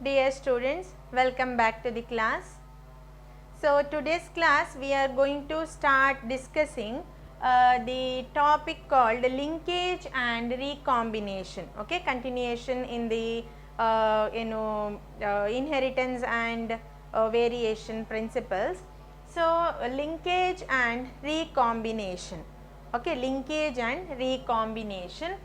Dear students, welcome back to the class. So today's class we are going to start discussing the topic called linkage and recombination. Okay, continuation in the inheritance and variation principles. So linkage and recombination. Okay, linkage and recombination.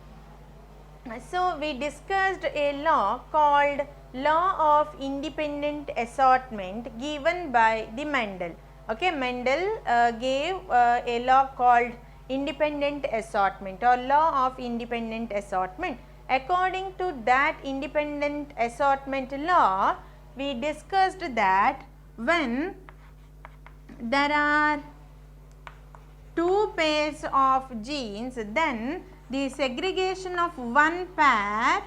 So we discussed a law called law of independent assortment given by the Mendel. Okay, Mendel gave a law called independent assortment or law of independent assortment. According to that independent assortment law, we discussed that when there are two pairs of genes, then the segregation of one pair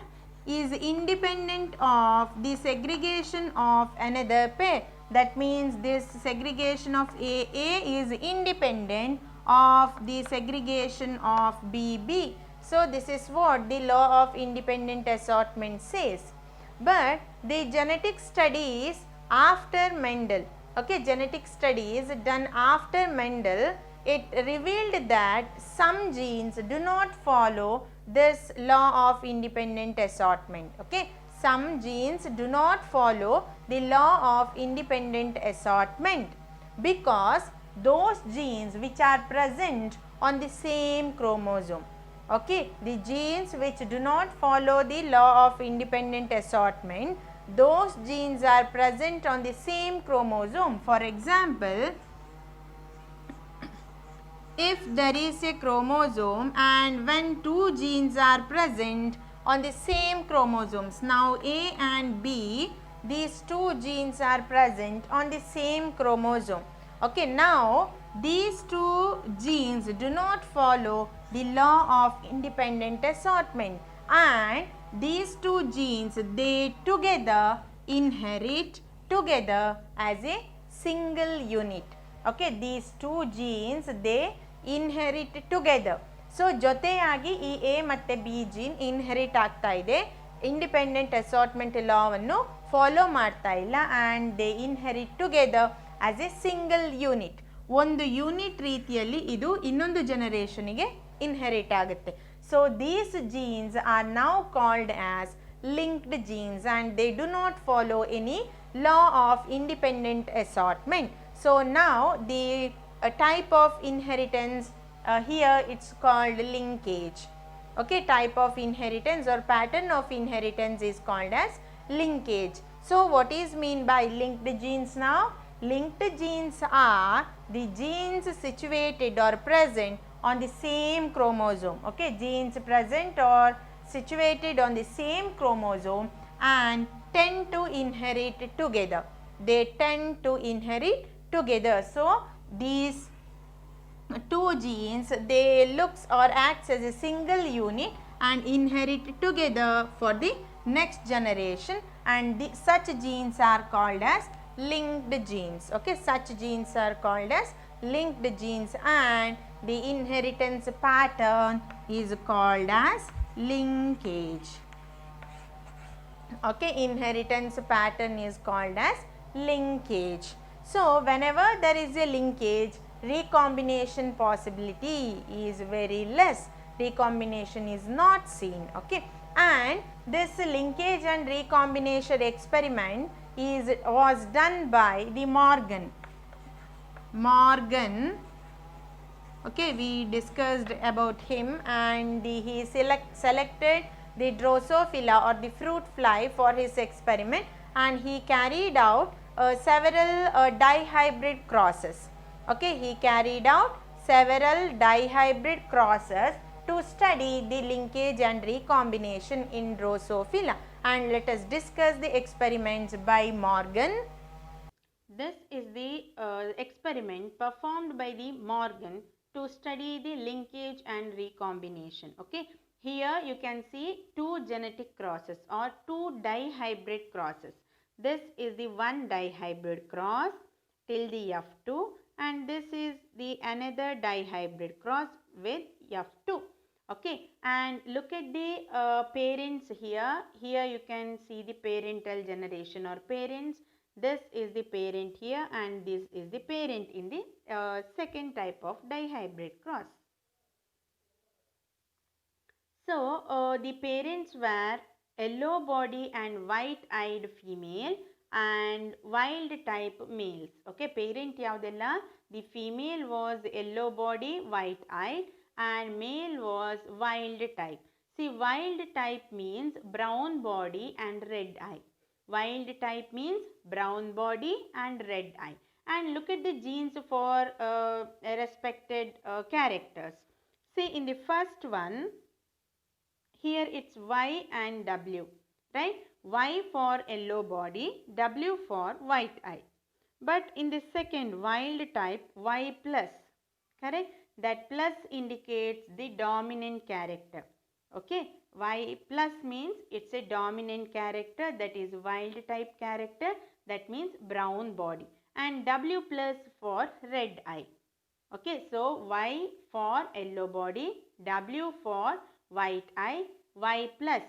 is independent of the segregation of another pair. That means this segregation of AA is independent of the segregation of BB. So this is what the law of independent assortment says. But the genetic studies after Mendel, okay, genetic studies done after Mendel, it revealed that some genes do not follow this law of independent assortment. Okay, some genes do not follow the law of independent assortment because those genes which are present on the same chromosome. Okay, the genes which do not follow the law of independent assortment, those genes are present on the same chromosome. For example, if there is a chromosome and when two genes are present on the same chromosomes, now A and B, these two genes are present on the same chromosome. Okay, now these two genes do not follow the law of independent assortment, and these two genes, they together inherit together as a single unit. Okay, these two genes, they inherit together. So ಜೊತೆಯಾಗಿ ಈ A ಮತ್ತು B gene inherit ಆಗ್ತಾ ಇದೆ, independent assortment ಲಾವನ್ನು follow ಮಾಡ್ತಾ ಇಲ್ಲ, and they inherit together as A single unit. ಒಂದು unit ರೀತಿಯಲ್ಲಿ ಇದು ಇನ್ನೊಂದು ಜನರೇಷನ್ಗೆ ಇನ್ಹೆರಿಟ್ ಆಗುತ್ತೆ. So these jeans are now called as linked genes and they do not follow any law of independent assortment. So now the type of inheritance here it's called linkage. Okay, type of inheritance or pattern of inheritance is called as linkage. So what is mean by linked genes now? Linked genes are the genes situated or present on the same chromosome. Okay, genes present or situated on the same chromosome and tend to inherit together. They tend to inherit together. So these two genes, they looks or acts as a single unit and inherit together for the next generation, and such genes are called as linked genes. Okay, such genes are called as linked genes and the inheritance pattern is called as linkage. Okay, inheritance pattern is called as linkage. So whenever there is a linkage, recombination possibility is very less. Recombination is not seen. Okay, and this linkage and recombination experiment was done by the Morgan. Okay, we discussed about him, and he selected the Drosophila or the fruit fly for his experiment, and he carried out several dihybrid crosses. Okay, he carried out several dihybrid crosses to study the linkage and recombination in Drosophila, and let us discuss the experiments by Morgan. This is the experiment performed by the Morgan to study the linkage and recombination. Okay, here you can see two genetic crosses or two dihybrid crosses. This is the one dihybrid cross till the F2, and this is the another dihybrid cross with F2. Okay, and look at the parents here. Here you can see the parental generation or parents. This is the parent here and this is the parent in the second type of dihybrid cross. So, the parents were yellow body and white eyed female and wild type males. Okay, parent yaudella? The female was yellow body, white eyed and male was wild type. See, wild type means brown body and red eye. Wild type means brown body and red eye. And look at the genes for respected characters. See, in the first one, here it's Y and W, right? Y for yellow body, W for white eye. But in the second wild type, Y plus, correct? That plus indicates the dominant character. Okay, Y plus means it's a dominant character, that is wild type character, that means brown body. And W plus for red eye. Okay, so Y for yellow body, W for white eye, Y plus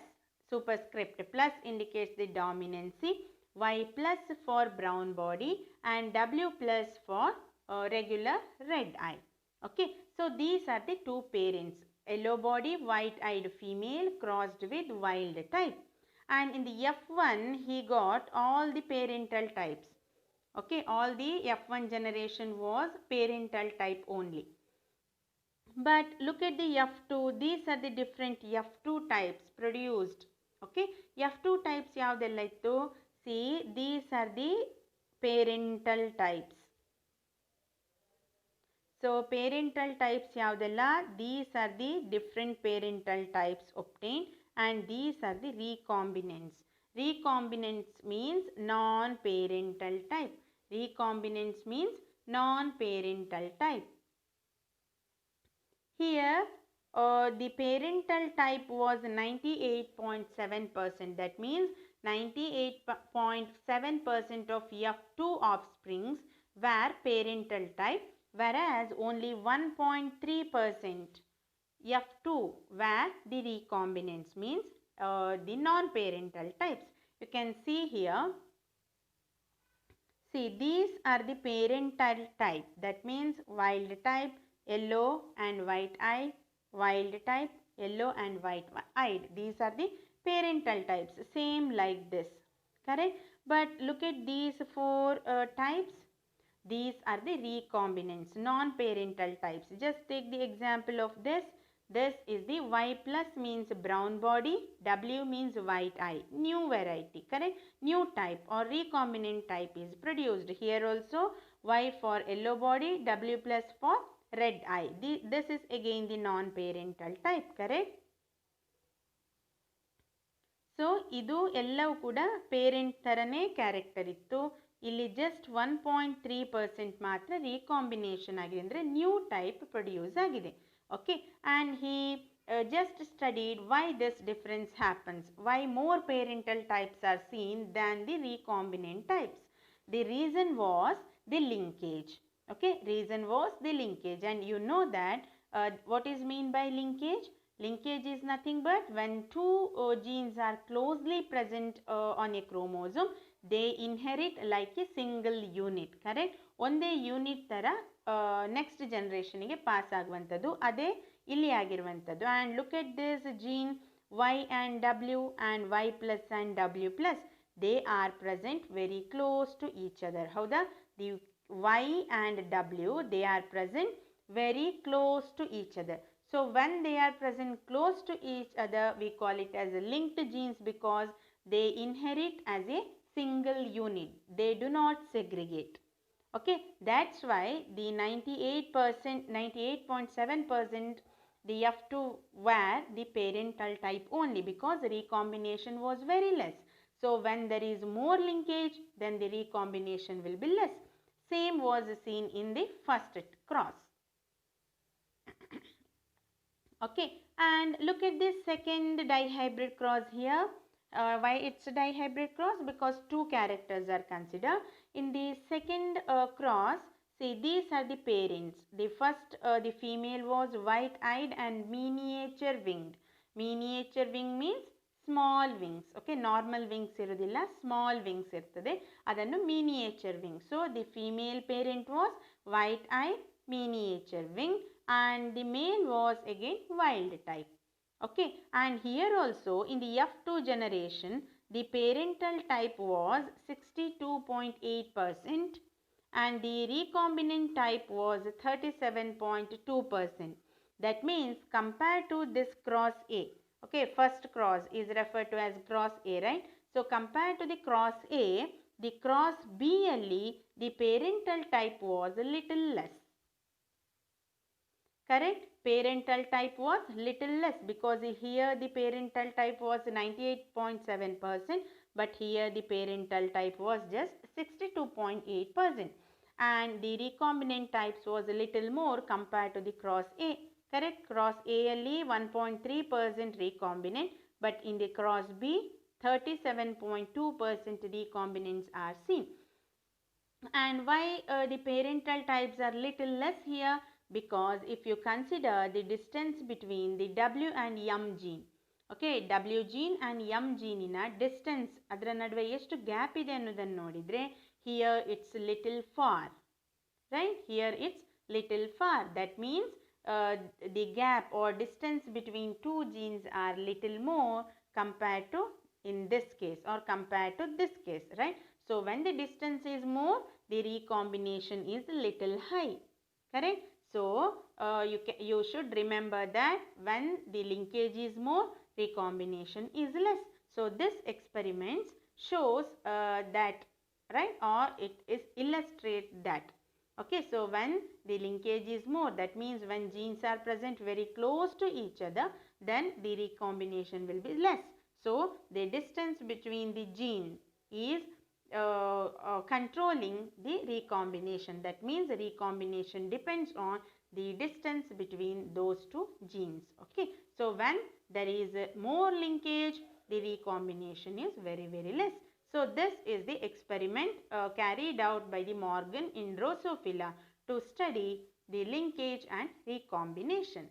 superscript plus indicates the dominancy, Y plus for brown body and W plus for regular red eye. Okay, so these are the two parents, yellow body, white eyed female crossed with wild type. And in the F1 he got all the parental types. Okay, all the F1 generation was parental type only. But look at the F2, these are the different F2 types produced. Okay, F2 types yaudella ittu? See, these are the parental types. So, parental types yaudella? These are the different parental types obtained and these are the recombinants. Recombinants means non-parental type. Recombinants means non-parental type. Here the parental type was 98.7%. That means 98.7% of F2 offsprings were parental type, whereas only 1.3% F2 were the recombinants, means the non-parental types. You can see here. See, these are the parental type. That means wild type, yellow and white eye, wild type, yellow and white eyed. These are the parental types, same like this, correct? But look at these four types. These are the recombinants, non-parental types. Just take the example of this. This is the Y plus means brown body, W means white eye, new variety, correct? New type or recombinant type is produced. Here also Y for yellow body, W plus for red eye. This is again the non-parental type, correct? So, idu ellavu kuda parent tarane character ittu. Illi just 1.3% matra recombination agide, andre new type produce agide. Okay, and he just studied why this difference happens, why more parental types are seen than the recombinant types. The reason was the linkage. Okay, reason was the linkage, and you know that what is mean by linkage? Linkage is nothing but when two genes are closely present on a chromosome, they inherit like a single unit, correct? Onde unit tara next generation ಗೆ pass ಆಗುವಂತದ್ದು ಅದೇ ಇಲ್ಲಿ ಆಗಿರುವಂತದ್ದು. And look at this gene Y and W and Y plus and W plus, they are present very close to each other. ಹೌದಾ? The Y and W, they are present very close to each other. So, when they are present close to each other, we call it as a linked genes because they inherit as a single unit. They do not segregate. Okay, that's why the 98.7% the F2 were the parental type only because the recombination was very less. So, when there is more linkage, then the recombination will be less. Same was seen in the first cross. Okay, and look at this second dihybrid cross here. Why it's a dihybrid cross? Because two characters are considered. In the second cross, See, these are the parents. The first, the female was white-eyed and miniature winged. Miniature wing means small wings. Okay, normal wings irudilla, small wings irtade. Adannu miniature wing. So, the female parent was white-eyed miniature wing and the male was again wild type. Okay, and here also in the F2 generation, the parental type was 62.8% and the recombinant type was 37.2%. That means compared to this cross A, okay, first cross is referred to as cross A, right? So compared to the cross A, the cross BLE, the parental type was a little less. Correct? Parental type was little less because here the parental type was 98.7%, but here the parental type was just 62.8%. And the recombinant types was a little more compared to the cross A. Correct? Cross ALE 1.3% recombinant, but in the cross B 37.2% recombinants are seen. And why the parental types are little less here? Because if you consider the distance between the W and M gene, okay, W gene and M gene in a distance, adra naduve eshtu gap ide annudannu nodidre, here it's little far, right? Here it's little far. That means the gap or distance between two genes are little more compared to in this case or compared to this case, right? So when the distance is more, the recombination is little high. Correct? So you should remember that when the linkage is more, recombination is less. So this experiment shows that, right, or it is illustrate that. Okay, so when the linkage is more, that means when genes are present very close to each other, then the recombination will be less. So the distance between the gene is controlling the recombination. That means the recombination depends on the distance between those two genes. Okay, so when there is more linkage, the recombination is very, very less. So this is the experiment carried out by the Morgan in Drosophila to study the linkage and recombination.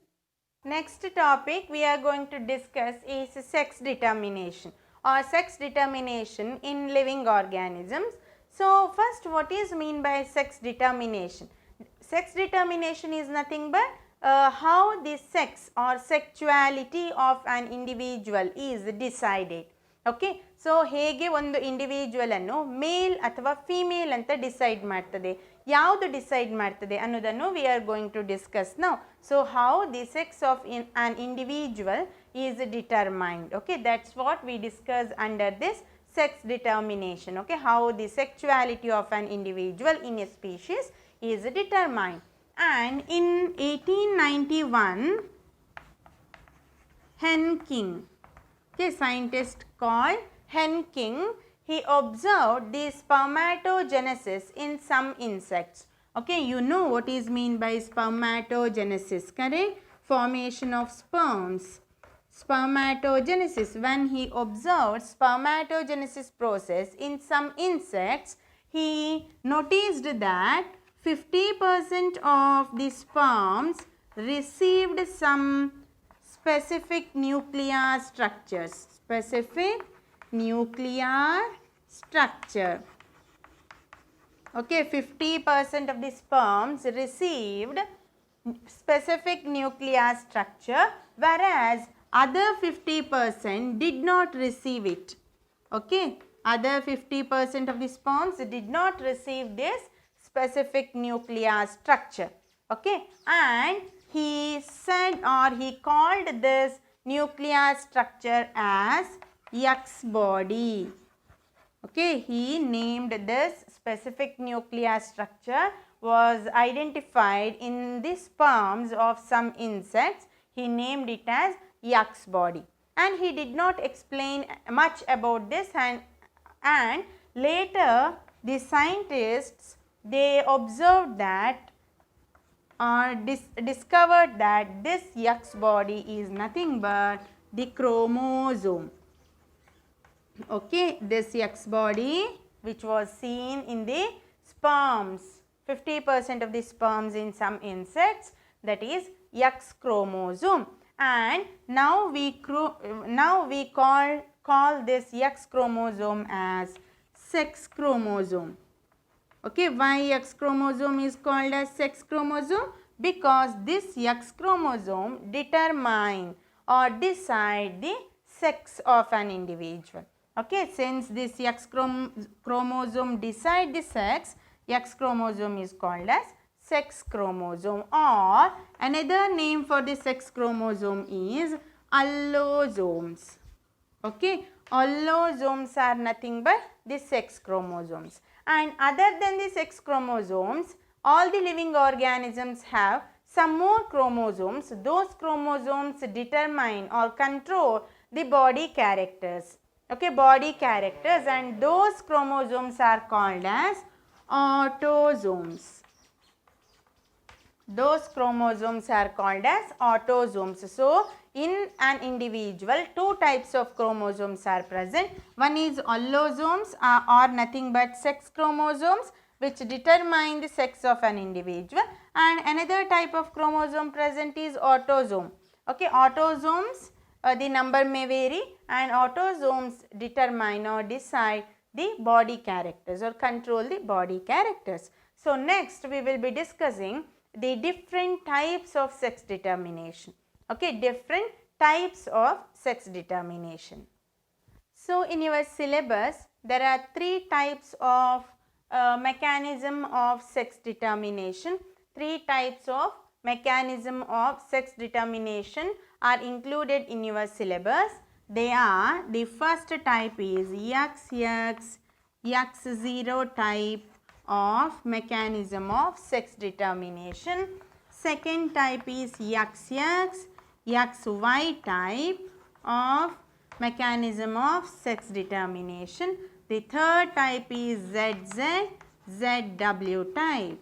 Next topic we are going to discuss is sex determination or sex determination in living organisms. So first, what is mean by sex determination? Sex determination is nothing but how the sex or sexuality of an individual is decided. Okay, so ಹೇಗೆ ಒಂದು individual ಅನ್ನು ಮೇಲ್ ಅಥವಾ female ಅಂತ decide ಮಾಡ್ತದೆ, ಯಾವುದು decide ಮಾಡ್ತದೆ ಅನ್ನೋದನ್ನು we are going to discuss now. So how the sex of an individual is determined. Okay, that's what we discuss under this sex determination. Okay, how the sexuality of an individual in a species is determined. And in 1891, Henking, okay, scientist called Henking, he observed the spermatogenesis in some insects. Okay, you know what is mean by spermatogenesis, correct? Formation of sperms. Spermatogenesis. When he observed spermatogenesis process in some insects, he noticed that 50% of the sperms received some specific nuclear structures. Specific nuclear structure. Okay, 50% of the sperms received specific nuclear structure, whereas other 50% did not receive it. Okay, other 50% of the sperms did not receive this specific nuclear structure. Okay, and he said or he called this nuclear structure as X body. Okay, he named this specific nuclear structure was identified in the sperms of some insects. He named it as X body, and he did not explain much about this, and later the scientists, they observed that or discovered that this X body is nothing but the chromosome. Okay, this X body which was seen in the sperms, 50% of the sperms in some insects, that is X chromosome. And now we call this X chromosome as sex chromosome. Okay, why X chromosome is called as sex chromosome? Because this X chromosome determine or decide the sex of an individual. Okay, since this X chromosome decide the sex, X chromosome is called as sex chromosome, or another name for the sex chromosome is allosomes. Okay, allosomes are nothing but the sex chromosomes. And other than the sex chromosomes, all the living organisms have some more chromosomes. Those chromosomes determine or control the body characters. Okay, body characters, and those chromosomes are called as autosomes. Those chromosomes are called as autosomes. So, in an individual, two types of chromosomes are present. One is allosomes or nothing but sex chromosomes, which determine the sex of an individual, and another type of chromosome present is autosome. Okay, autosomes, the number may vary, and autosomes determine or decide the body characters or control the body characters. So, next we will be discussing the different types of sex determination. Okay, different types of sex determination. So, in your syllabus, there are three types of mechanism of sex determination. Three types of mechanism of sex determination are included in your syllabus. They are, the first type is XX, X0 type of mechanism of sex determination. Second type is XX, XY type of mechanism of sex determination. The third type is ZZ, ZW type.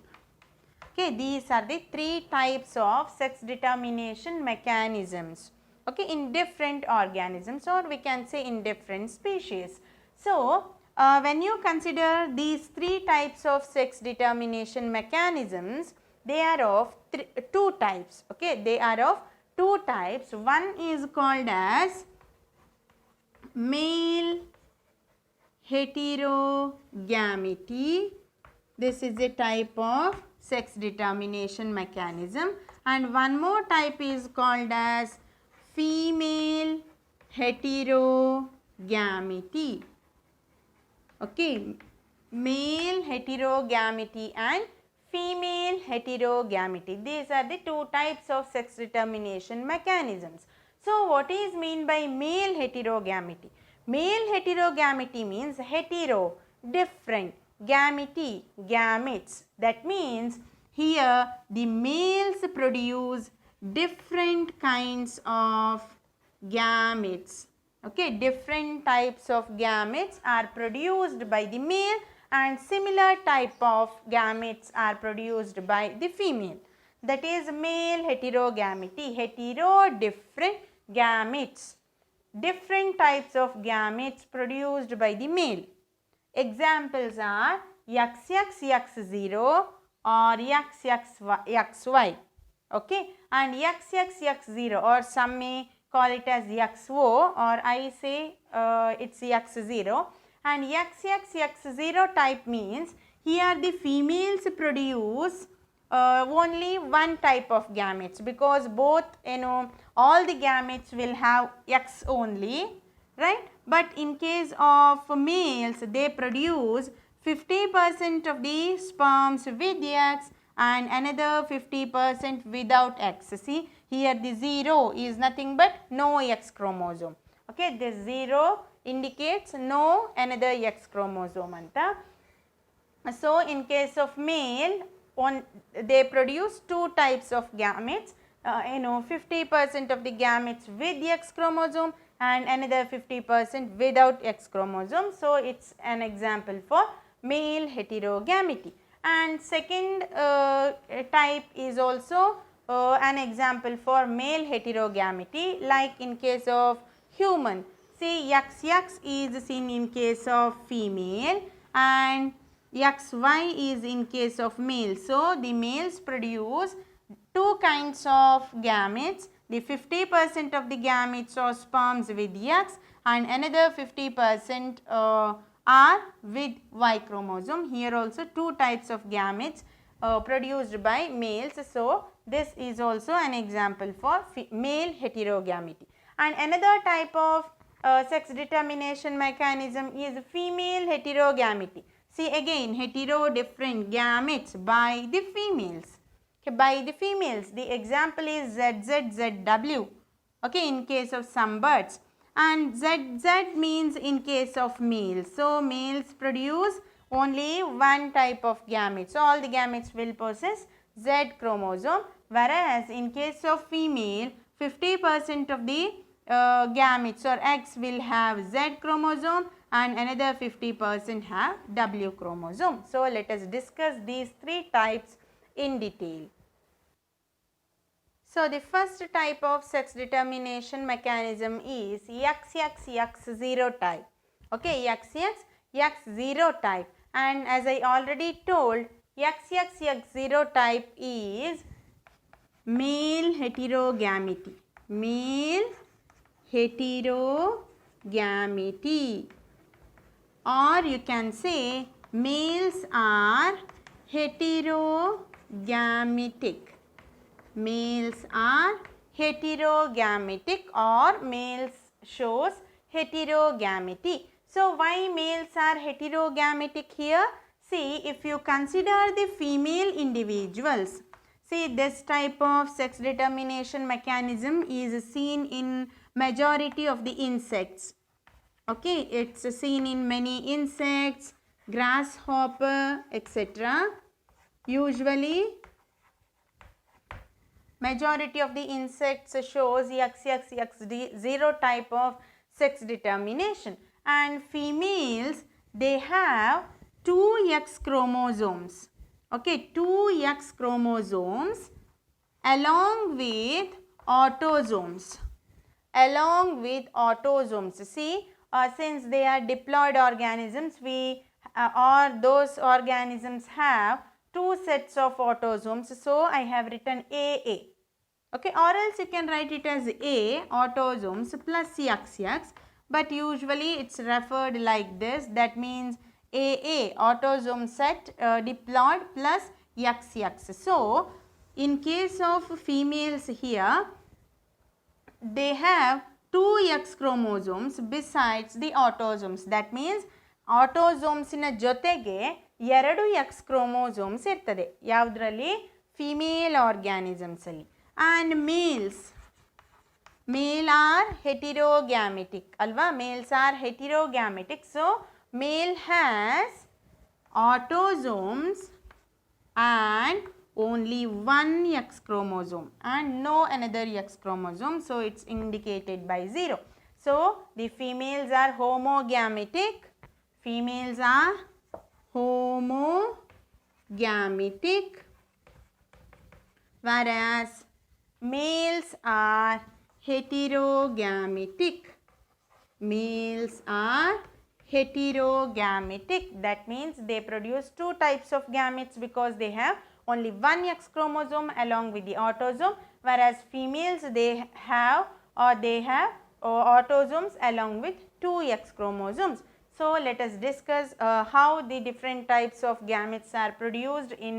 Okay, these are the three types of sex determination mechanisms. Okay, in different organisms, or we can say in different species. So, when you consider these three types of sex determination mechanisms, they are of two types. Okay, they are of two types. One is called as male heterogamety. This is a type of sex determination mechanism, and one more type is called as female heterogamety. Okay, male heterogamety and female heterogamety. These are the two types of sex determination mechanisms. So, what is mean by male heterogamety? Male heterogamety means hetero, different, gamety, gametes. That means here the males produce different kinds of gametes. Okay, different types of gametes are produced by the male, and similar type of gametes are produced by the female. That is male heterogamety, hetero, different gametes. Different types of gametes produced by the male. Examples are XXX0 or XXXY. Okay, and XXX0, or some may call it as XO, or I say it's X0. And XXX0 type means here the females produce only one type of gametes, because both, all the gametes will have X only, right? But in case of males, they produce 50% of the sperms with X and another 50% without X. See, here the 0 is nothing but no X chromosome. Okay, this 0 indicates no another X chromosome anta. So, in case of male, they produce two types of gametes, 50% of the gametes with the X chromosome and another 50% without X chromosome. So, it is an example for male heterogamety. And second type is also an example for male heterogamety, like in case of human. See, XX is seen in case of female, and XY is in case of males. So, the males produce two kinds of gametes. The 50% of the gametes are sperms with X and another 50% are with Y chromosome. Here also two types of gametes produced by males. So, this is also an example for male heterogamety. And another type of sex determination mechanism is female heterogamety. See again, hetero different gametes by the females. Okay, by the females, the example is ZZZW, okay, in case of some birds, and ZZ means in case of males. So, males produce only one type of gametes. So, all the gametes will possess Z chromosome, whereas in case of female, 50% of the gametes or eggs will have Z chromosome and another 50% have W chromosome. So, let us discuss these three types in detail. So, the first type of sex determination mechanism is XXX0 type. Okay, XXX0 type, and as I already told, XXX0 type is male heterogamety. Male heterogamety, or you can say males are heterogametic. Males are heterogametic, or males shows heterogamety. So, why males are heterogametic here? See, if you consider the female individuals, see, this type of sex determination mechanism is seen in majority of the insects. Okay, it's seen in many insects, grasshopper, etc. Usually, majority of the insects shows XXX0 type of sex determination, and females, they have two X chromosomes. Okay, two X chromosomes along with autosomes. Along with autosomes. See, since they are diploid organisms, or those organisms have two sets of autosomes. So, I have written AA. Okay, or else you can write it as A autosomes plus XX, but usually it's referred like this. That means AA autosome set diploid plus XX. So, in case of females here, they have two X chromosomes besides the autosomes. That means autosomes in a ಜೊತೆಗೆ ಎರಡು X chromosomes ಇರ್ತದೆ ಯಾವುದರಲ್ಲಿ female organisms ಅಲ್ಲಿ. And male are heterogametic alva, males are heterogametic. So, male has autosomes and only one X chromosome and no another X chromosome. So, it's indicated by 0. So, the females are homogametic. Females are homogametic, whereas males are heterogametic. Males are heterogametic. That means they produce two types of gametes because they have only one X chromosome along with the autosome, whereas females they have autosomes along with two X chromosomes. So, let us discuss how the different types of gametes are produced in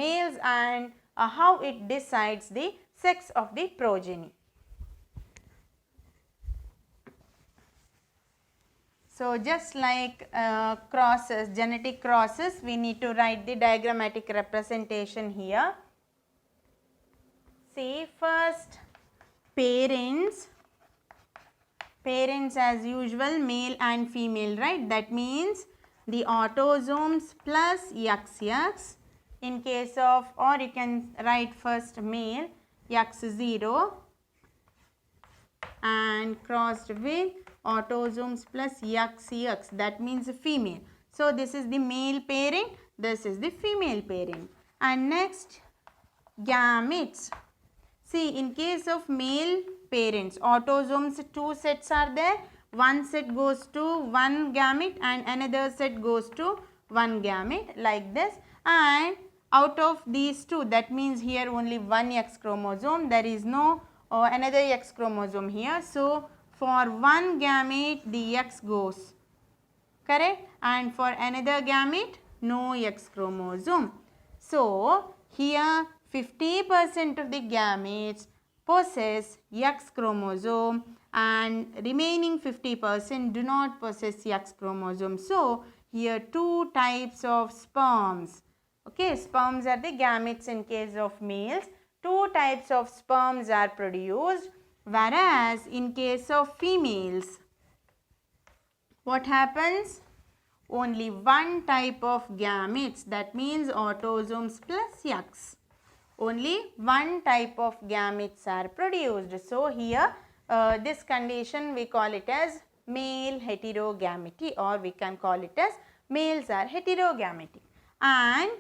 males and how it decides the sex of the progeny. So, just like crosses, genetic crosses, we need to write the diagrammatic representation here. See, first parents as usual male and female, right? That means the autosomes plus XX in case of, or you can write first male X0 and crossed with autosomes plus XX, that means female. So, this is the male parent, this is the female parent. And next gametes. See, in case of male parents, autosomes two sets are there. One set goes to one gamete and another set goes to one gamete like this, and out of these two, that means here only one X chromosome, there is no another X chromosome here. So for one gamete the X goes, correct, and for another gamete no X chromosome. So here 50% of the gametes possess X chromosome and remaining 50% do not possess X chromosome. So here two types of sperms. Okay, sperms are the gametes in case of males. Two types of sperms are produced, whereas in case of females, what happens? Only one type of gametes, that means autosomes plus X. Only one type of gametes are produced. So here this condition we call it as male heterogamety, or we can call it as males are heterogamety. And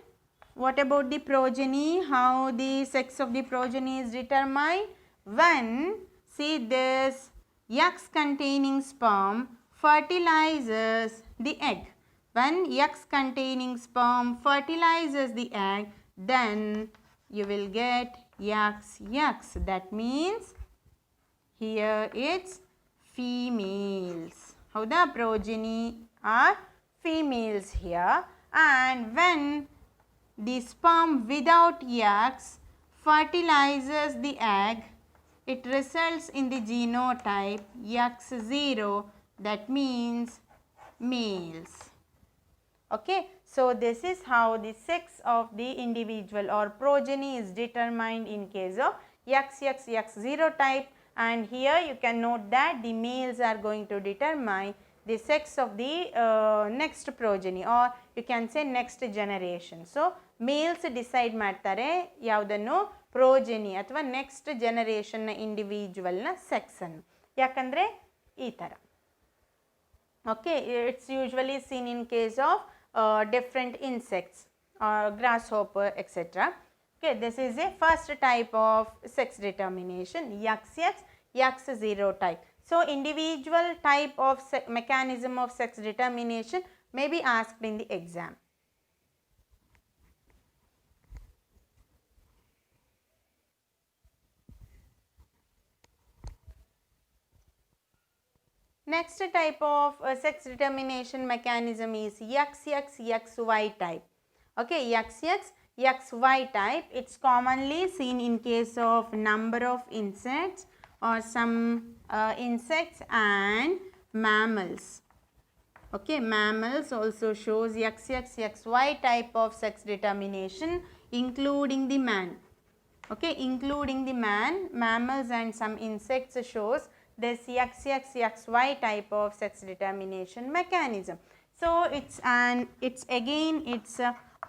what about the progeny? How the sex of the progeny is determined? When, see, this X containing sperm fertilizes the egg. When X containing sperm fertilizes the egg, then you will get XX. That means here it's females. How the progeny are females here. And when the sperm without X fertilizes the egg, it results in the genotype X0, that means males. Okay, so this is how the sex of the individual or progeny is determined in case of XX, X0 type, and here you can note that the males are going to determine the sex of the next progeny, or you can say next generation. So males decide ಮಾಡ್ತಾರೆ ಯಾವುದನ್ನು progeny ಅಥವಾ next generation ನ individual ನ sex ಅನ್ನು, ಯಾಕಂದ್ರೆ ಈ ತರ. Okay, it's usually seen in case of different insects, grasshopper, etc. Okay, this is a first type of sex determination, XX, X0 type. So individual type of mechanism of sex determination may be asked in the exam. Next type of sex determination mechanism is XX, XY type. Okay, XX, XY type, it's commonly seen in case of number of insects or some insects and mammals. Okay, mammals also shows XX, XY type of sex determination, including the man. Okay, including the man, mammals and some insects shows this XX, XY type of sex determination mechanism. So it's again a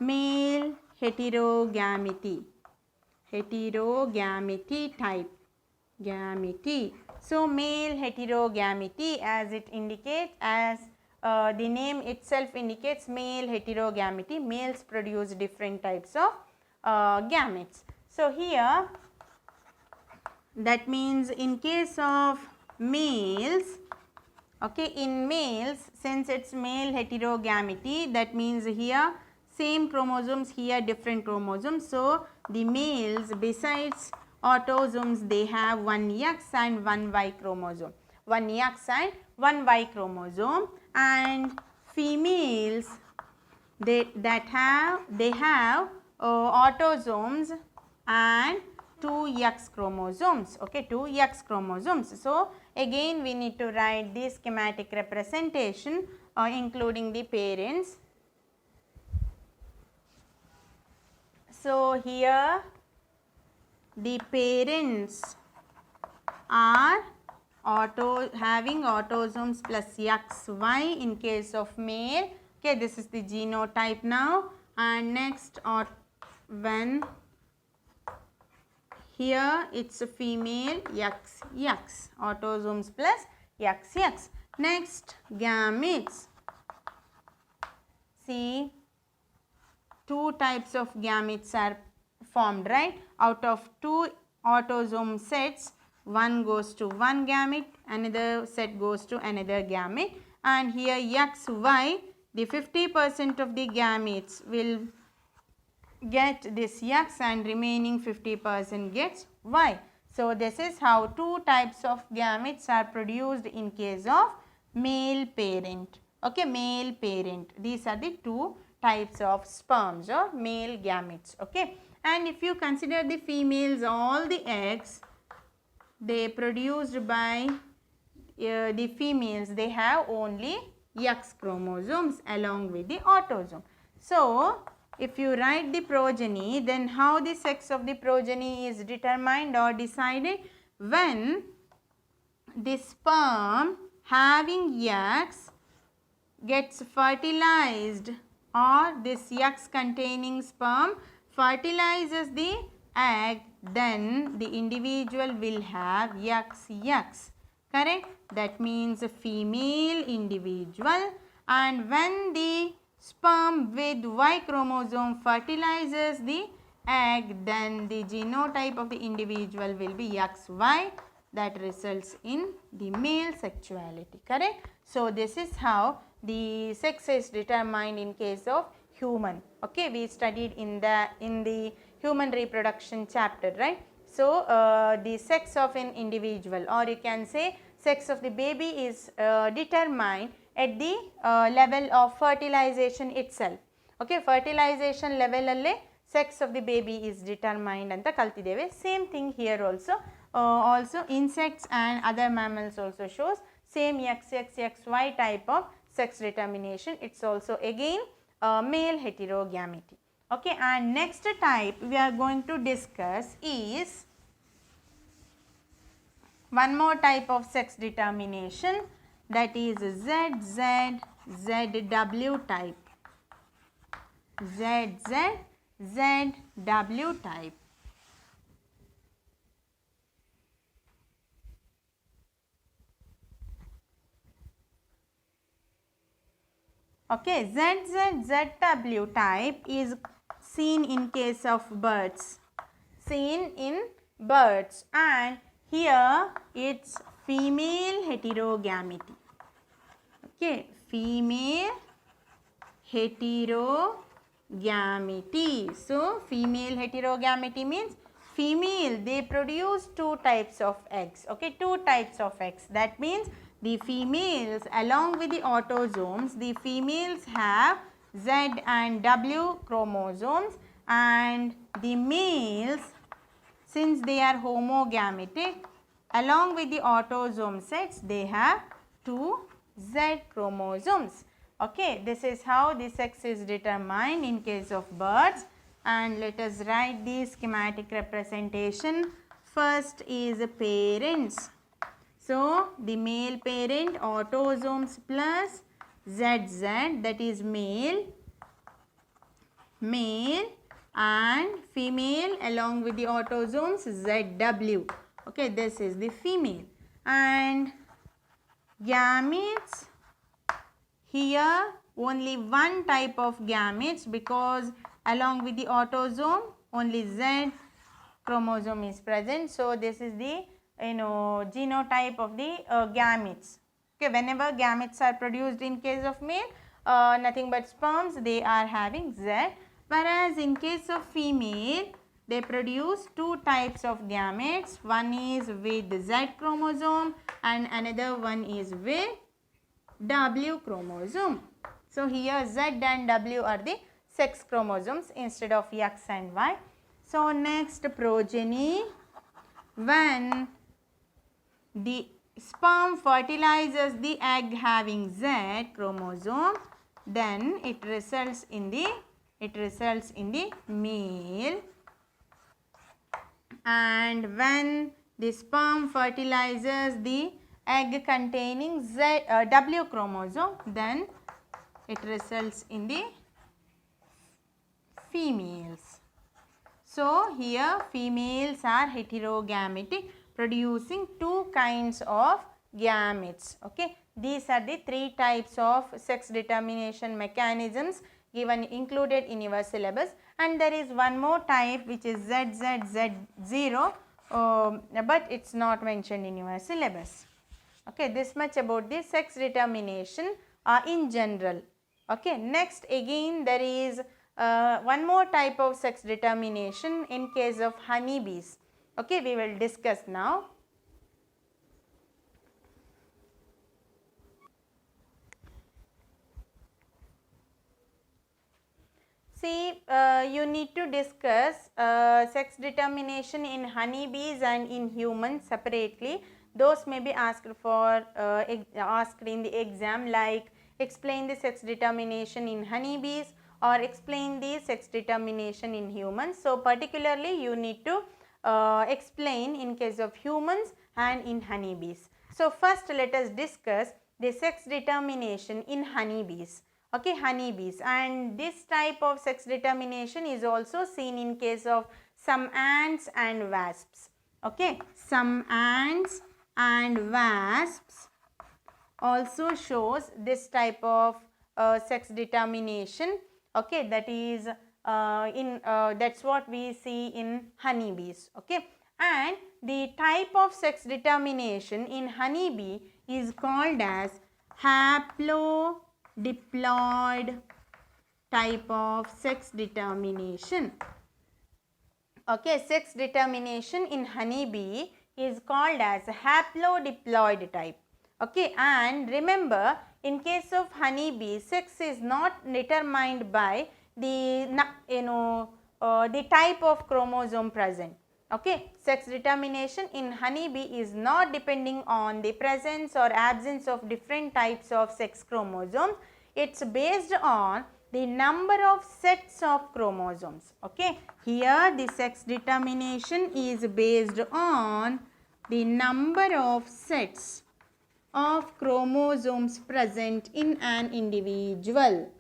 male heterogamety type, gamety. So male heterogamety, as it indicates, as the name itself indicates, male heterogamety, males produce different types of gametes. So here, that means in case of males, okay, in males, since it's male heterogamety, that means here same chromosomes, here different chromosomes. So the males, besides autosomes, they have one X and one Y chromosome, one X and one Y chromosome. And females, they have autosomes and two X chromosomes. Okay, two X chromosomes. So again we need to write the schematic representation including the parents. So here the parents are having autosomes plus XY in case of male. Okay, this is the genotype now. And next, when here it's a female, XX, autosomes plus XX. Next, gametes. See, two types of gametes are formed, right? Out of two autosome sets, one goes to one gamete, another set goes to another gamete, and here XY, the 50% of the gametes will get this X and remaining 50% gets Y. So, this is how two types of gametes are produced in case of male parent. Okay, male parent. These are the two types of sperms or male gametes. Okay, and if you consider the females, all the eggs they produced by the females, they have only X chromosomes along with the autosome. So, if you write the progeny, then how the sex of the progeny is determined or decided? When the sperm having X gets fertilized, or this X containing sperm fertilizes the egg, then the individual will have XX. Correct? That means a female individual. And when the sperm with Y chromosome fertilizes the egg, then the genotype of the individual will be XY. That results in the male sexuality. Correct? So, this is how the sex is determined in case of human. Okay, we studied in the human reproduction chapter, right? So, the sex of an individual, or you can say sex of the baby, is determined at the level of fertilization itself. Okay, fertilization level alle sex of the baby is determined anta kaltideve. Same thing here also. Also insects and other mammals also shows same XY type of sex determination. It's also again male heterogamety. Okay, and next type we are going to discuss is one more type of sex determination, that is ZW type. ZW type. Okay, ZW type is seen in case of birds. Seen in birds, and here it's female heterogamety. Okay, female heterogamety. So, female heterogamety means female, they produce two types of eggs. Okay, two types of eggs. That means the females along with the autosomes, the females have Z and W chromosomes, and the males, since they are homogametic, along with the autosome sets, they have two Z chromosomes. Okay, this is how the sex is determined in case of birds. And let us write the schematic representation. First is parents. So, the male parent, autosomes plus ZZ, that is male, and female along with the autosomes ZW. Okay, this is the female. And gametes, here only one type of gametes, because along with the autosome only Z chromosome is present. So, this is the genotype of the gametes. Okay, whenever gametes are produced in case of male, nothing but sperms, they are having Z, whereas in case of female, they produce two types of gametes. One is with Z chromosome and another one is with W chromosome. So, here Z and W are the sex chromosomes instead of X and Y. So, next progeny, when the sperm fertilizes the egg having Z chromosome, then it results in the male. And when the sperm fertilizes the egg containing W chromosome, then it results in the females. So, here females are heterogametic, producing two kinds of gametes. Okay, these are the three types of sex determination mechanisms given included in your syllabus, and there is one more type which is ZZ0, but it's not mentioned in your syllabus. Okay, this much about the sex determination in general. Okay, next again there is one more type of sex determination in case of honeybees. Okay, we will discuss now. See, you need to discuss sex determination in honeybees and in humans separately. Those may be asked for asked in the exam, like explain the sex determination in honeybees or explain the sex determination in humans. So, particularly you need to explain in case of humans and in honeybees. So, first let us discuss the sex determination in honeybees. Okay, honeybees, and this type of sex determination is also seen in case of some ants and wasps. Okay, some ants and wasps also shows this type of sex determination. Okay, that is that's what we see in honeybees. Okay, and the type of sex determination in honeybee is called as haplodiploid type of sex determination. Okay, sex determination in honeybee is called as haplodiploid type. Okay, and remember, in case of honeybee, sex is not determined by the the type of chromosome present. Okay, sex determination in honeybee is not depending on the presence or absence of different types of sex chromosomes. It's based on the number of sets of chromosomes. Okay, here the sex determination is based on the number of sets of chromosomes present in an individual.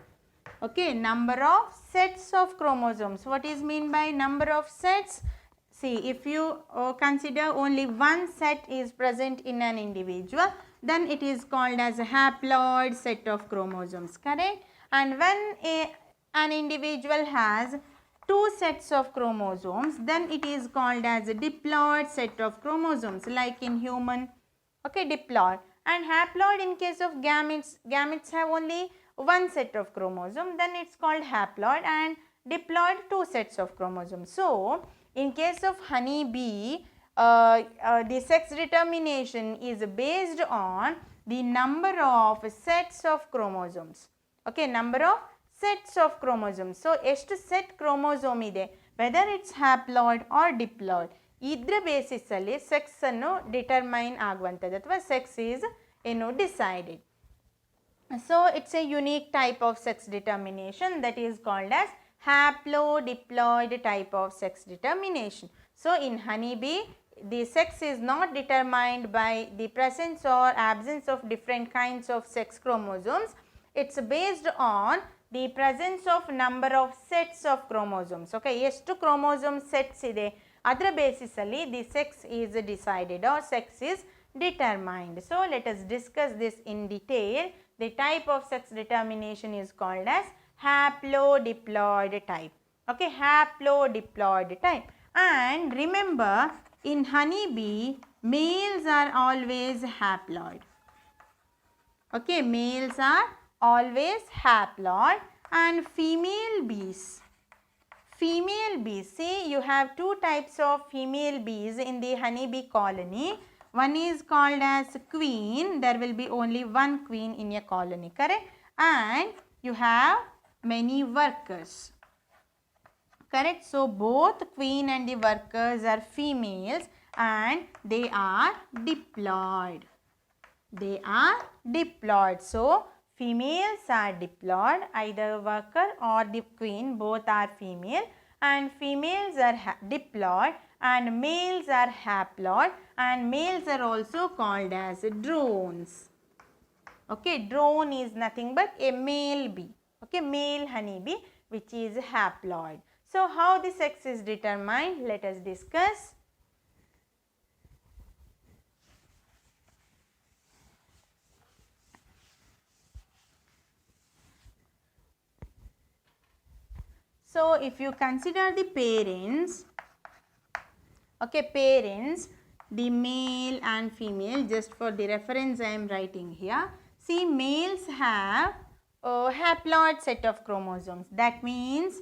Okay, number of sets of chromosomes. What is mean by number of sets? See, if you consider only one set is present in an individual, then it is called as a haploid set of chromosomes, correct? And when an individual has two sets of chromosomes, then it is called as a diploid set of chromosomes, like in human. Okay, diploid. And haploid in case of gametes, gametes have only one set of chromosome, then it's called haploid, and diploid two sets of chromosomes. So, in case of honeybee, the sex determination is based on the number of sets of chromosomes. Okay, number of sets of chromosomes. So, ಎಷ್ಟು set chromosome ಇದೆ, whether it's haploid or diploid, ಇದರ basis ಅಲ್ಲಿ sex ಅನ್ನು determine ಆಗುವಂಥದ್ದು ಅಥವಾ sex is decided. So, it's a unique type of sex determination that is called as haplodiploid type of sex determination. So, in honeybee, the sex is not determined by the presence or absence of different kinds of sex chromosomes. It's based on the presence of number of sets of chromosomes. Okay, ಎಷ್ಟು chromosome sets ಇದೆ ಅದರ basis ಅಲ್ಲಿ the sex is decided or sex is determined. So, let us discuss this in detail. The type of sex determination is called as haplodiploid type. Okay, haplodiploid type. And remember, in honeybee, males are always haploid. Okay, males are always haploid, and female bees, see, you have two types of female bees in the honeybee colony. One is called as queen. There will be only one queen in a colony, correct? And you have many workers, correct? So, both queen and the workers are females and they are diploid. They are diploid. So, females are diploid, either worker or the queen, both are female, and females are diploid and males are haploid, and males are also called as drones. Okay, drone is nothing but a male bee. Okay, male honeybee which is haploid. So, how the sex is determined? Let us discuss. So, if you consider the parents, okay, parents, the male and female, just for the reference I am writing here. See, males have haploid set of chromosomes. That means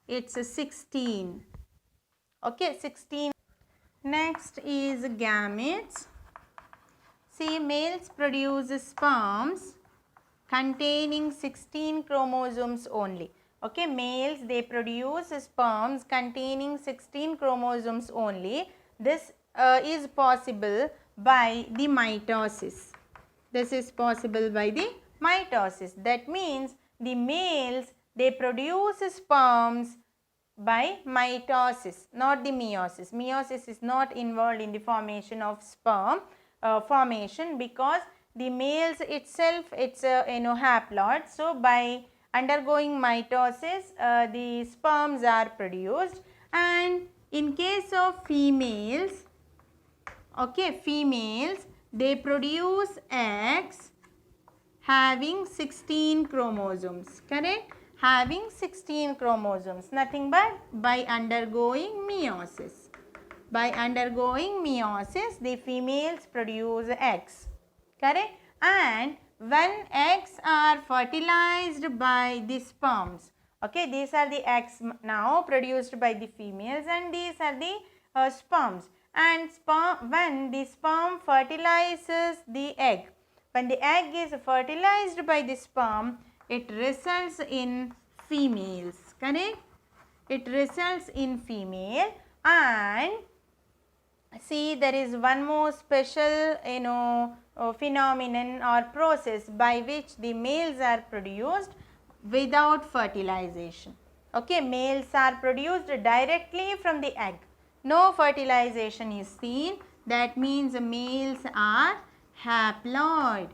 it's a 16. Okay, 16. Next is gametes. See, males produce sperms containing 16 chromosomes only. Okay, males, they produce sperms containing 16 chromosomes only. This is possible by the mitosis. This is possible by the mitosis. That means the males, they produce sperms by mitosis, not the meiosis. Meiosis is not involved in the formation of sperm formation, because the males itself, it's a haploid. So by undergoing mitosis, the sperms are produced. And in case of females, okay, females, they produce eggs having 16 chromosomes, correct? Having 16 chromosomes, nothing but by undergoing meiosis. By undergoing meiosis, the females produce eggs, correct? And when eggs are fertilized by the sperms, okay, these are the eggs now produced by the females, and these are the sperms. And when the sperm fertilizes the egg, when the egg is fertilized by the sperm, it results in females, correct? It results in female. And see, there is one more special phenomenon or process by which the males are produced without fertilization. Okay, males are produced directly from the egg. No fertilization is seen. That means males are haploid.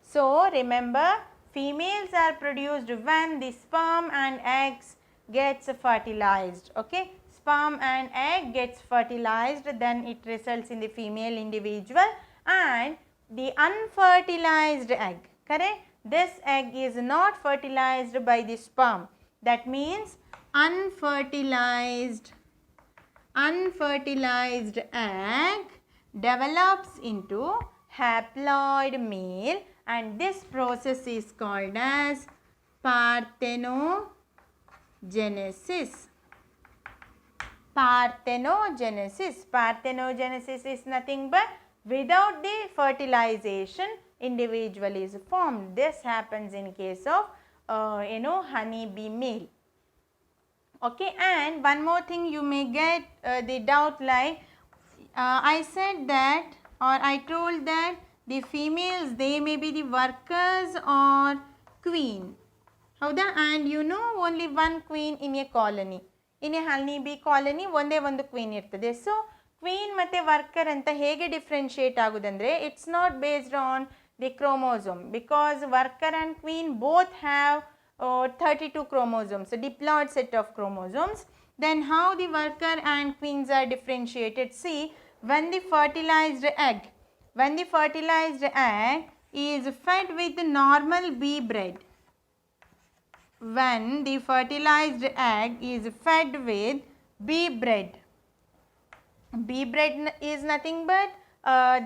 So remember, females are produced when the sperm and eggs gets fertilized. Okay, sperm and egg gets fertilized, then it results in the female individual. And the unfertilized egg, correct? This egg is not fertilized by the sperm. That means unfertilized egg develops into haploid male, and this process is called as parthenogenesis. Parthenogenesis. Parthenogenesis is nothing but without the fertilization, individual is formed. This happens in case of honeybee male. Okay, and one more thing you may get the doubt, like I said that, or I told that the females, they may be the workers or queen. Howda? And only one queen in a colony. In a honeybee colony, ಒಂದೇ ಒಂದು queen ಇರ್ತದೆ. So queen ಮತ್ತೆ worker ಅಂತ ಹೇಗೆ differentiate ಆಗುದಂದ್ರೆ, it's not based on the chromosome, because worker and queen both have 32 chromosomes, a diploid set of chromosomes. Then how the worker and queens are differentiated? See, when the fertilized egg is fed with normal bee bread, when the fertilized egg is fed with bee bread is nothing but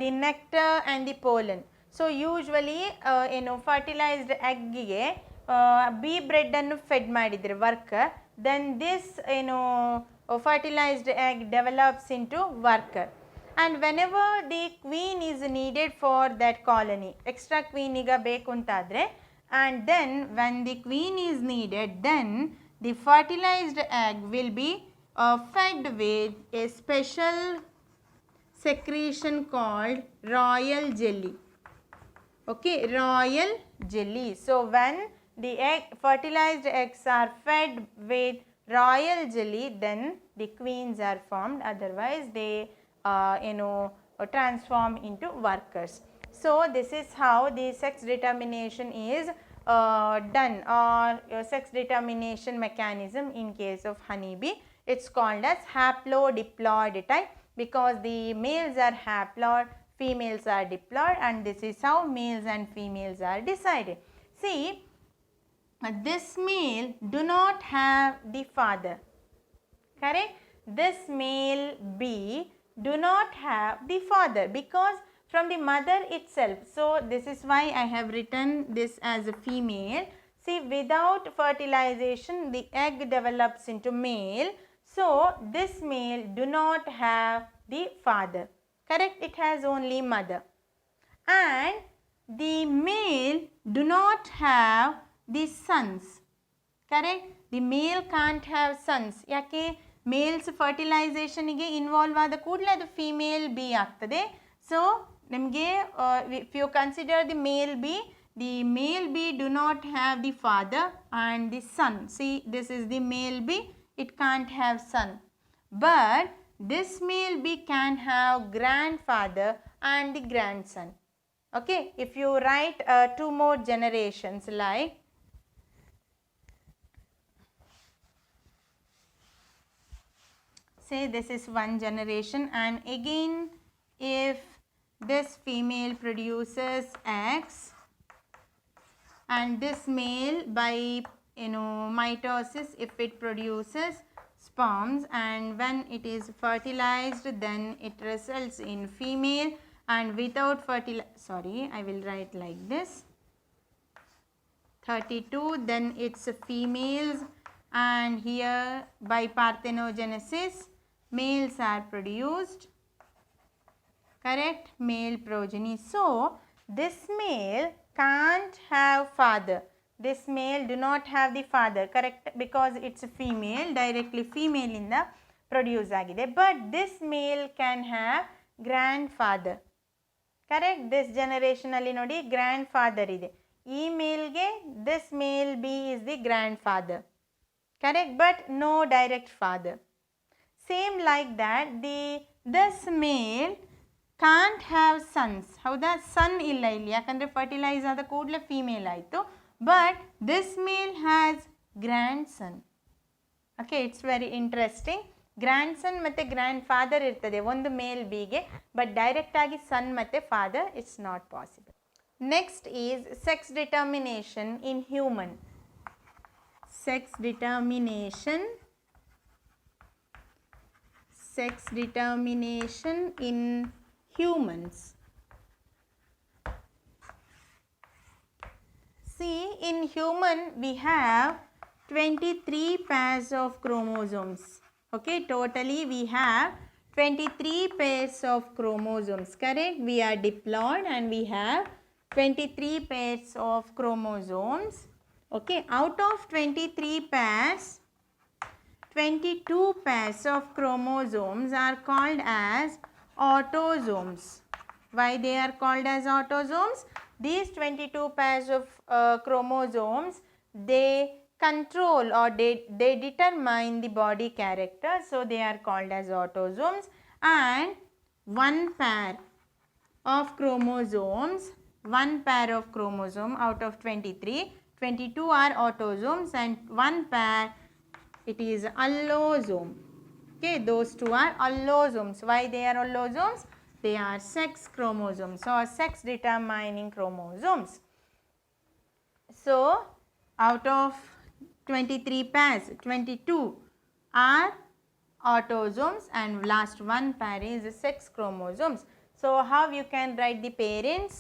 the nectar and the pollen. So usually fertilized egg ಗೆ bee bread ಅನ್ನು fed ಮಾಡಿದ್ರೆ worker, then this fertilized egg develops into worker. And whenever the queen is needed for that colony, extra queen ಈಗ ಬೇಕು ಅಂತಾದರೆ, and then when the queen is needed, then the fertilized egg will be fed with a special secretion called royal jelly. Okay, royal jelly. So when the fertilized eggs are fed with royal jelly, then the queens are formed. Otherwise they transform into workers. So this is how the sex determination is done, or sex determination mechanism in case of honeybee. It's called as haplodiploid type, because the males are haploid, females are diploid, and this is how males and females are decided. See, this male do not have the father, correct? This male bee do not have the father, because from the mother itself. So this is why I have written this as a female. See, without fertilization, the egg develops into male. So, this male do not have the father. Correct? It has only mother. And the male do not have the sons. Correct? The male can't have sons. ಯಾಕೆ males ಫರ್ಟಿಲೈಸೇಷನ್ಗೆ involve ಆದ ಕೂಡಲೇ ಅದು female bee ಆಗ್ತದೆ. So ನಿಮಗೆ if you consider the male bee, the male bee do not have the father and the son. See, this is the male bee, it can't have son. But this male bee can have grandfather and the grandson. Okay, if you write 2 more generations, like say this is 1 generation, and again if this female produces eggs and this male by mitosis, if it produces sperms, and when it is fertilized then it results in female, and without I will write like this 32, then it's females, and here by parthenogenesis males are produced. Correct? Male progeny. So this male can't have father. This male do not have the father. Correct? Because it's a female, directly female in the produce agide. But this male can have grandfather. Correct? This generation alli nodi grandfather ide. Ee male ge this male B is the grandfather. Correct? But no direct father. Same like that, this male can't have sons. ಹೌದಾ? ಸನ್ ಇಲ್ಲ ಇಲ್ಲಿ, ಯಾಕಂದರೆ fertilise ಆದ ಕೂಡಲೇ female ಆಯಿತು. But this male has grandson. Okay, it's very interesting. Grandson ಮತ್ತು grand father ಇರ್ತದೆ ಒಂದು ಮೇಲ್ ಬಿಗೆ, ಬಟ್ ಡೈರೆಕ್ಟಾಗಿ ಸನ್ ಮತ್ತು father it's not possible. Next is sex determination in human. Sex determination in humans. See, in human we have 23 pairs of chromosomes. Okay, totally we have 23 pairs of chromosomes. Correct? We are diploid and we have 23 pairs of chromosomes. Okay, out of 23 pairs, 22 pairs of chromosomes are called as autosomes. Why they are called as autosomes? These 22 pairs of chromosomes, they control or they determine the body character, so they are called as autosomes. And one pair of chromosomes out of 23, 22 are autosomes and one pair it is allosome. Okay, those two are allosomes. Why they are allosomes? They are sex chromosomes or sex determining chromosomes. So out of 23 pairs, 22 are autosomes and last one pair is sex chromosomes. So how you can write the parents?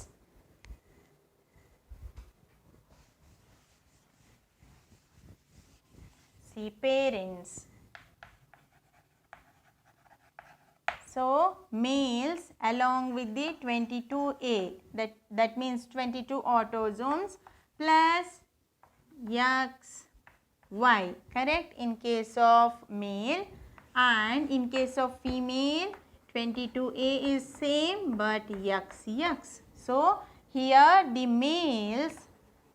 See, parents. So males along with the 22A, that means 22 autosomes plus XY. Correct? In case of male, and in case of female 22A is same but XX. So here the males,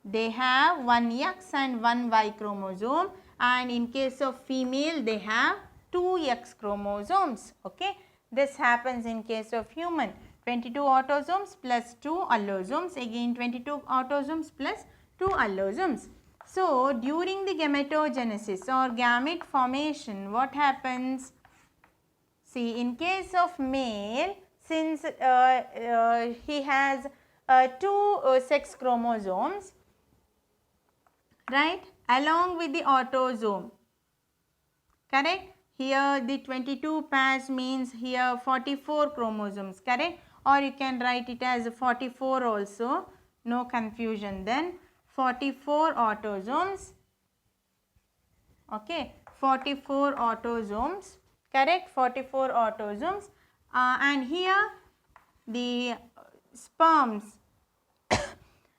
they have one X and one Y chromosome, and in case of female they have 2 X chromosomes. Okay, this happens in case of human. 22 autosomes plus 2 allosomes, again 22 autosomes plus 2 allosomes. So during the gametogenesis or gamete formation, what happens? See, in case of male, since he has 2 sex chromosomes, right, along with the autosome. Correct? Here the 22 pairs means here 44 chromosomes. Correct? Or you can write it as 44 also, no confusion then. 44 autosomes. Okay, 44 autosomes, correct, 44 autosomes, and here the sperms,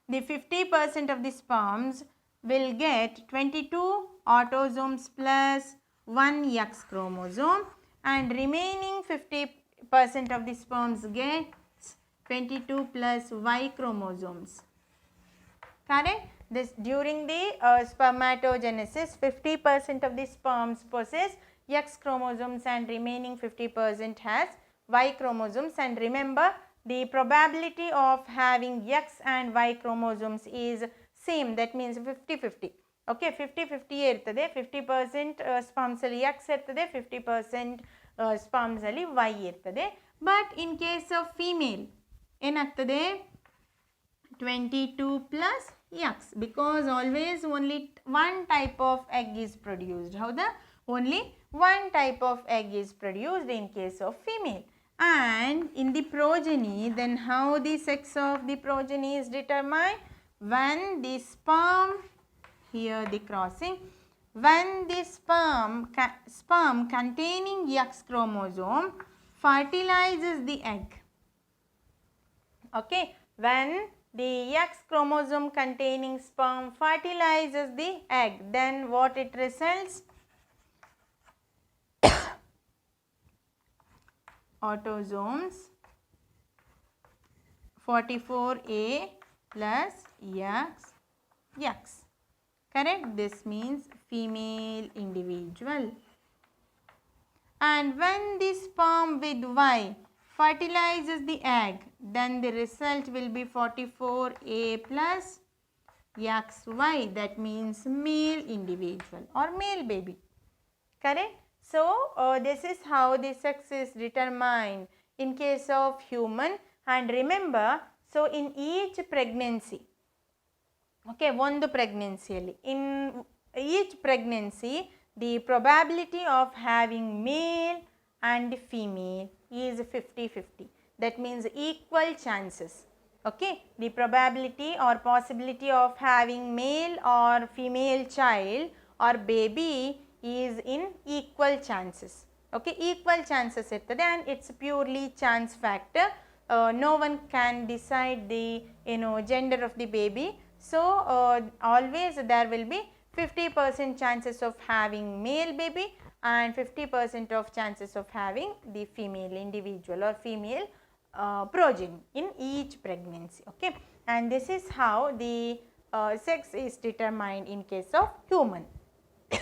the 50% of the sperms will get 22 autosomes plus 1 X chromosome, and remaining 50% of the sperms gets 22 plus Y chromosomes. Correct? This during the spermatogenesis, 50% of the sperms possess X chromosomes and remaining 50% has Y chromosomes, and remember the probability of having X and Y chromosomes is same, that means 50-50. Okay, 50-50 ಇರ್ತದೆ, 50% sperms ಅಲ್ಲಿ X ಇರ್ತದೆ, 50% sperms ಅಲ್ಲಿ Y ಇರ್ತದೆ. But in case of female ಏನಾಗ್ತದೆ, 22 plus X, because always only one type of egg is produced. Howda? Only one type of egg is produced in case of female. And in the progeny, then how the sex of the progeny is determined? When the sperm, here the crossing, when the sperm containing X chromosome fertilizes the egg. Okay, when the X chromosome containing sperm fertilizes the egg, then what it results? Autosomes 44A plus X. Correct? This means female individual. And when the sperm with Y fertilizes the egg, then the result will be 44A plus XY, that means male individual or male baby. Correct? So, this is how the sex is determined in case of human. And remember, so in each pregnancy, okay, one pregnancy, in each pregnancy, the probability of having male and female is 50-50. That means equal chances. Okay, the probability or possibility of having male or female child or baby is in equal chances. Okay, equal chances iರ್ತದೆ, and it's purely chance factor. No one can decide the gender of the baby. So always there will be 50% chances of having male baby and 50% of chances of having the female individual or female progeny in each pregnancy. Okay, and this is how the sex is determined in case of human.